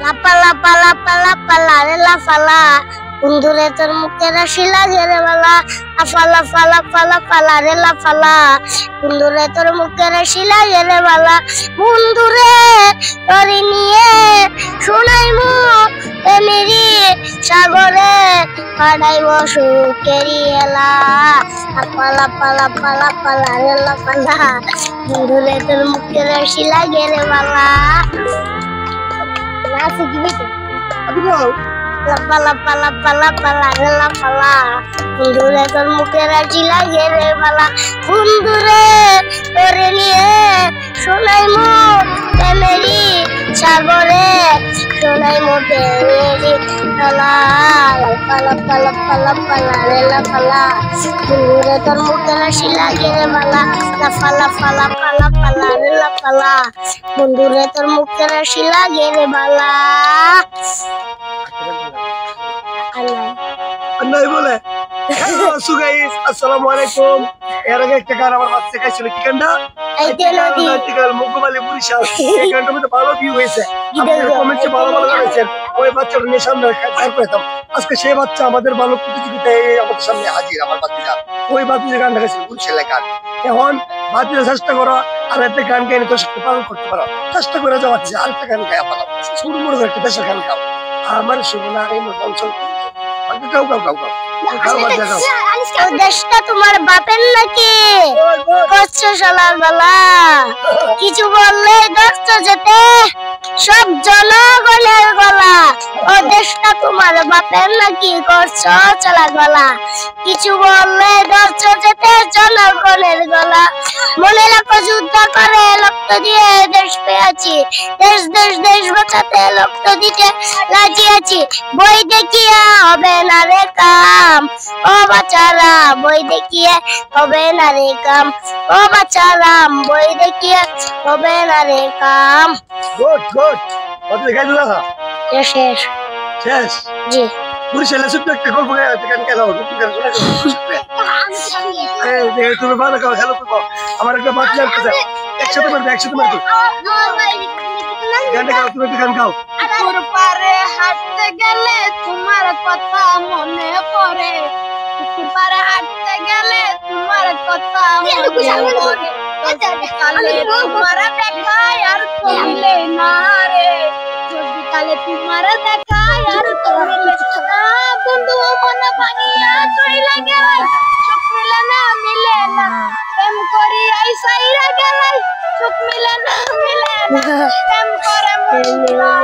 লাপা লাপা লাপা লাপা লারে লাফালা বন্ধুরে তোর মুখের হাসি লাগে রে বালা লাফা লাফা লাফা লাফা লারে লাফালা বন্ধুরে তোর মুখের হাসি লাগে রে বালা বন্ধুরে তোর নিয়ে শোনাইমু প্রেমেরি সাগরে কাটাইব সুখেরি এলা লাপা লাপা লাপা লাপা লারে লাফালা বন্ধুরে তোর মুখের হাসি লাগে রে বালা Nasi gitu. Aduh bro. Lapa lapa lapa lapa lapa lapa la. Bundure tor muke raji lage re bala. Bundure tore niye shonai mo temeri sagore shonai mo temeri tala. Lapa lapa lapa lapa lapa la. Bundure tor muke raji lage re bala. Lapa lapa lapa lapa lapa la. Bundure tor muke raji lage re bala. Annai बोले hello so guys अस्सलाम वालेकुम এর আগে একটা গান আমার বাচ্চা গাইছিল কি গানটা আইতে নদী আর্টিকেল মুকবালি বরিশাল এই গানটার মধ্যে ভালো ভিউ হয়েছে আপনারা কমেন্টে ভালো ভালো জানাচ্ছেন ওই বাচ্চাটার নিয়ে সামনে কাজ করতাম আজকে সেই বাচ্চা আমাদের ভালো প্রতিযোগিতায় আমাদের সামনে হাজির আমার বাচ্চা ওই বাচ্চা গান গাইছিল বরিশালের গান এখন বাচ্চা চেষ্টা করো আর একটা গান গাইলে তো সেটা পালন করতে পারো চেষ্টা করে যাও বাচ্চা আরেকটা গান গায় পারো শুরু করে একটা দেশের গান গাও আমার শুননা এই অঞ্চল গাও গাও গাও গাও দেশটা তোমার বাপের নাকি করছো শালার বালা কিছু বললে দর্শ যেতে সব জনগণের গলা ও দেশটা তোমার বাপের নাকি করছো শালার বালা কিছু বললে দর্শ যেতে জনগণের গলা মনে রাখো যুদ্ধ করে রক্ত দিয়ে দেশ পেয়েছি দেশ দেশ দেশ বাঁচাতে রক্ত দিতে রাজি আছি বই দেখিয়া হবে না রে কাম ও বাচ্চারা বই দেখিয়ে হবে না রে কাম ও বাচ্চারা বই দেখিয়ে হবে না রে কাম গুড গুড কত দেখাই দিলা শেষ শেষ জি বরিশালে ছোট্ট একটা গল্প গান গেলাম তুমি ভালো খাও খেলো তো আমার একটা বাচ্চা একসাথে মারবে গানটা গাও তুমি গান গাও তোর পারে হাঁটতে গেলে তোমার কথা মনে পড়ে তোর পারে হাঁটতে গেলে তোমার কথা মনে পড়ে কালে তোমার দেখায় আর কইলে না রে যদি কালে তোমার দেখায় আর কইলে না বন্ধু মন ভাঙিয়া চইলা গেল চোখ মিলে না প্রেম করি আইসাইরা গেল চোখ মিলে না প্রেম করে মন